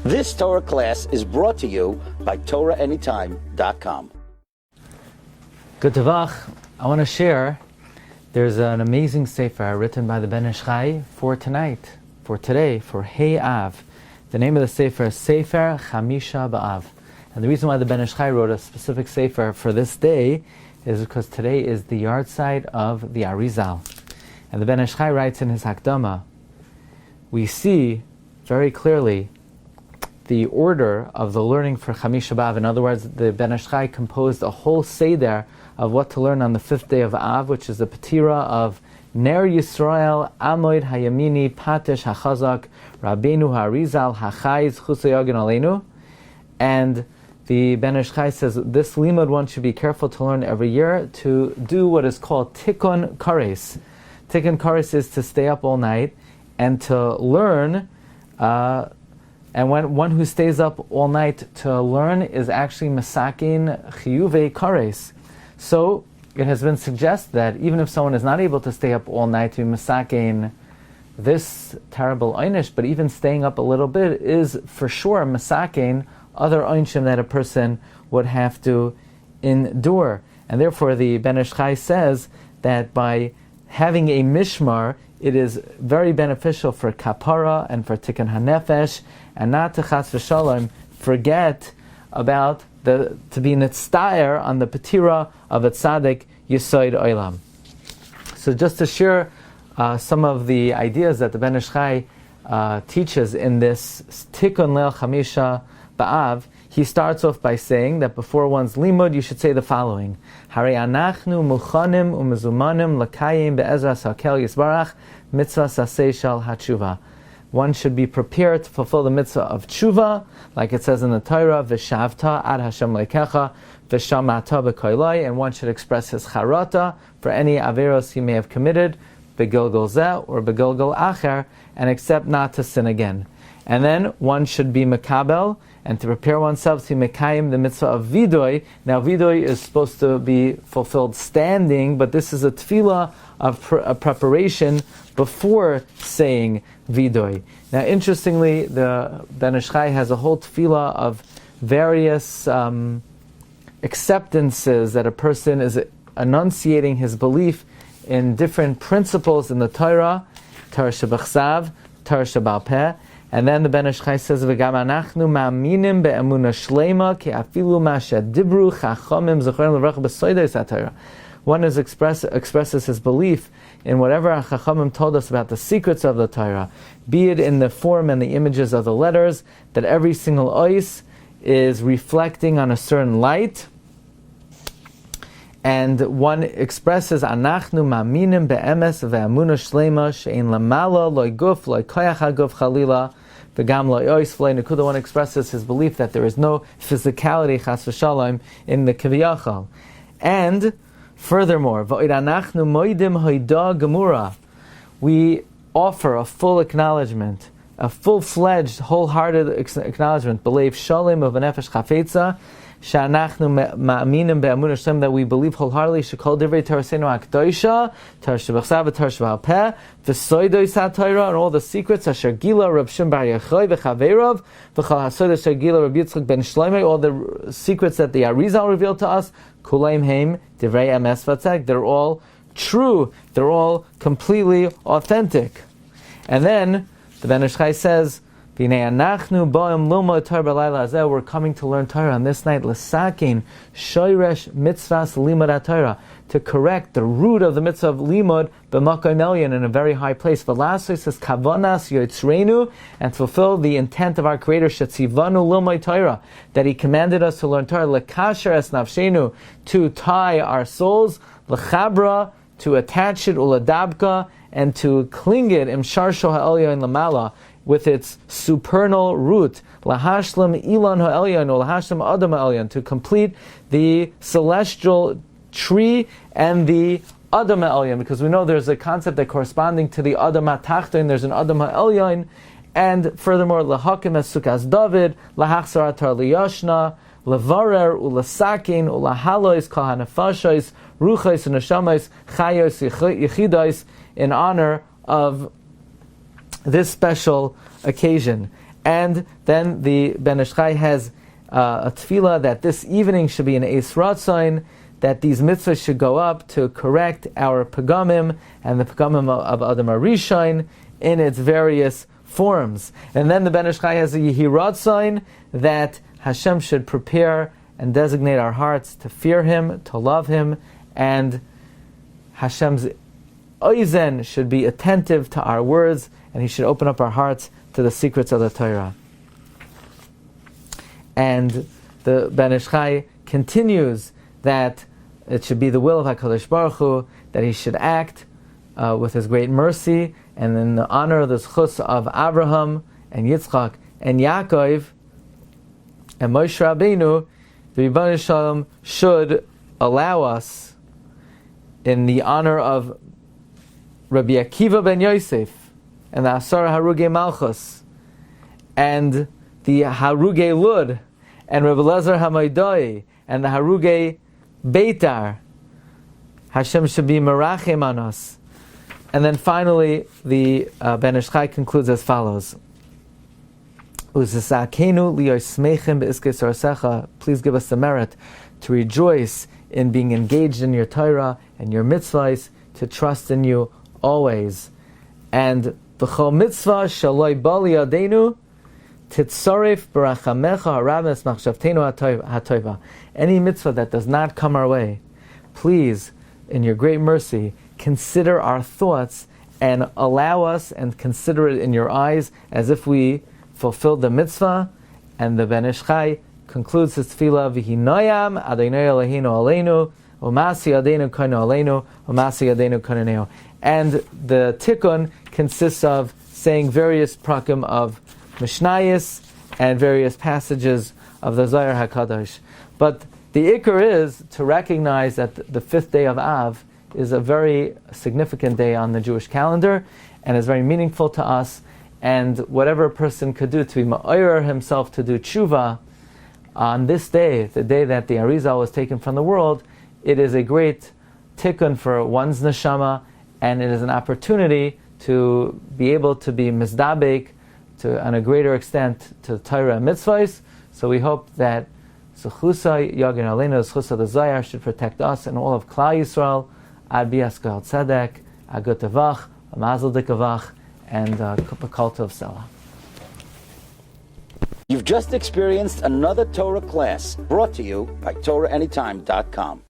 This Torah class is brought to you by TorahAnytime.com. Good Tavach. I want to share, there's an amazing sefer written by the Ben Ish Chai for tonight, for today, for Hey Av. The name of the sefer is Sefer Chamisha B'Av. And the reason why the Ben Ish Chai wrote a specific sefer for this day is because today is the Yahrtzeit of the Arizal. And the Ben Ish Chai writes in his Hakdama, we see very clearly the order of the learning for Chamisha B'Av. In other words, the Ben Ish Chai composed a whole seder of what to learn on the 5th day of Av, which is the Patira of Ner Yisrael, Amoid Hayamini, Patish HaChazak, Rabbeinu Arizal, Hachayz, Chusayagin Aleinu. And the Ben Ish Chai says this limud one should be careful to learn every year to do what is called Tikkun Kares. Tikkun Kares is to stay up all night and to learn. And when one who stays up all night to learn is actually Masakin Chiyuve Kares. So it has been suggested that even if someone is not able to stay up all night to be Masakin this terrible einish, but even staying up a little bit is for sure Masakin other einshim that a person would have to endure. And therefore the Ben Ish Chai says that by having a mishmar, it is very beneficial for kapara and for tikkun hanefesh, and not to chas v'shalom forget about to be nitztayer on the patira of a tzaddik yisoid olam. So just to share some of the ideas that the Ben Ish Chai teaches in this tikkun leil chamisha ba'av, he starts off by saying that before one's limud, you should say the following: Harei anachnu muchanim umezumanim lakayim be'ezras hakel yisbarach mitzvah sasei shal hatshuva. One should be prepared to fulfill the mitzvah of tshuva, like it says in the Torah, v'shavta ad Hashem leikecha v'shamata b'koilai, and one should express his charata for any averos he may have committed, begilgal zeh or begilgal acher, and accept not to sin again. And then one should be makabel, and to prepare oneself to mekayim the mitzvah of vidoy. Now vidoy is supposed to be fulfilled standing, but this is a tefillah of a preparation before saying vidoy. Now interestingly, the Ben Ish Chai has a whole tefillah of various acceptances that a person is enunciating his belief in different principles in the Torah, Torah Shebachsav, Torah Shebal Peh. And then the Ben Ish Chai says, "V'gam anachnu ma'aminim be'emuna shlema ki afilu ma shedibru chachamim zechron l'vrach b'soidei saTorah." One expresses his belief in whatever chachamim told us about the secrets of the Torah, be it in the form and the images of the letters, that every single ois is reflecting on a certain light. And one expresses anachnu ma'aminim be'emes ve'emuna shlema she'en lamala loy guf loy koyach haguf chalila v'gam loy ois v'loy nekuda. One expresses his belief that there is no physicality chas v'shalom in the kiviyachal. And furthermore, v'oid anachnu moidim hoida gemura, we offer a full acknowledgement, a full-fledged, wholehearted acknowledgement, belief shalom of a nefesh chafetza, that we believe wholeheartedly, shekol divrei Torahseinu hakdoisha, Torah shebachsav, Torah shebal peh, v'soidos haTorah, and all the secrets, asher gila Rab Shimon bar Yochai v'chaveirav, v'chal hasodos asher gila Rabbi Yitzchak ben Shloimeh, all the secrets that the Arizal revealed to us, kulaim heim divrei emes v'tzedek, they're all true, they're all completely authentic. And then the Ben Ish Chai says, we're coming to learn Torah on this night, l'sakin shoyresh mitzvahs limud Torah, to correct the root of the mitzvah of limud b'makom elyon, in a very high place. V'laso says kavanas yotzreinu, and to fulfill the intent of our Creator, shetzivanu lilmod Torah, that He commanded us to learn Torah, lekasher es nafshenu, to tie our souls, lechabra, to attach it, uladabka, and to cling it, imsharsho ha'elyon lamala, with its supernal root, lahashlam ilan ha'elyon, or lahashlam adam ha'elyon, to complete the celestial tree and the adam ha'elyon, because we know there's a concept that corresponding to the adam ha'tachton, there's an adam ha'elyon, and furthermore, lahakim es sukas David, lahachsar atar liyashna, levarer ulasakin ulahalois kahanafashos ruchos and neshamas chayos yichidais, in honor of this special occasion. And then the Ben Ish Chai has a tefillah that this evening should be an Yahrtzeit, that these mitzvahs should go up to correct our pagamim and the pagamim of Adam HaRishon in its various forms. And then the Ben Ish Chai has a Yahrtzeit that Hashem should prepare and designate our hearts to fear Him, to love Him, and Hashem's oizen should be attentive to our words, and He should open up our hearts to the secrets of the Torah. And the Ben Ish Chai continues that it should be the will of HaKadosh Baruch Hu, that He should act with His great mercy, and in the honor of the zchus of Abraham and Yitzchak and Yaakov and Moshe Rabbeinu, the Rebbeinu Shalom should allow us, in the honor of Rabbi Akiva ben Yosef and the Asar Harugei Malchus and the Harugei Lud and Rabbi Lezer Hamaydoi and the Harugei Beitar, Hashem should be merachem on us. And then finally, the Ben Ish Chai concludes as follows: Please give us the merit to rejoice in being engaged in your Torah and your mitzvahs, to trust in you always. And b'chol mitzvah shaloi bali adenu titzaref b'rachamecha harames machshavtenu hatoiva. Any mitzvah that does not come our way, please, in your great mercy, consider our thoughts and allow us and consider it in your eyes as if we fulfilled the mitzvah. And the Ben Ish Chai concludes his tefillah, V'hinoyam Adonai Eloheinu aleinu, Umasi Yadeinu Kanu aleinu, Umasi Yadeinu Kananeo. And the Tikkun consists of saying various prakim of Mishnayos and various passages of the Zohar HaKadosh. But the ikar is to recognize that the 5th day of Av is a very significant day on the Jewish calendar and is very meaningful to us. And whatever a person could do to be ma'oyer himself to do tshuva on this day, the day that the Arizal was taken from the world, it is a great tikkun for one's neshama, and it is an opportunity to be able to be mizdabek on a greater extent to Torah and mitzvahs. So we hope that Zechusa Yagin Aleinu, Zechusa the Zayar, should protect us and all of Klal Yisrael. Ad bias Gal Tzedek, Agut Tevach, Mazel Dikavach, and Kol Tov Selah. You've just experienced another Torah class brought to you by TorahAnytime.com.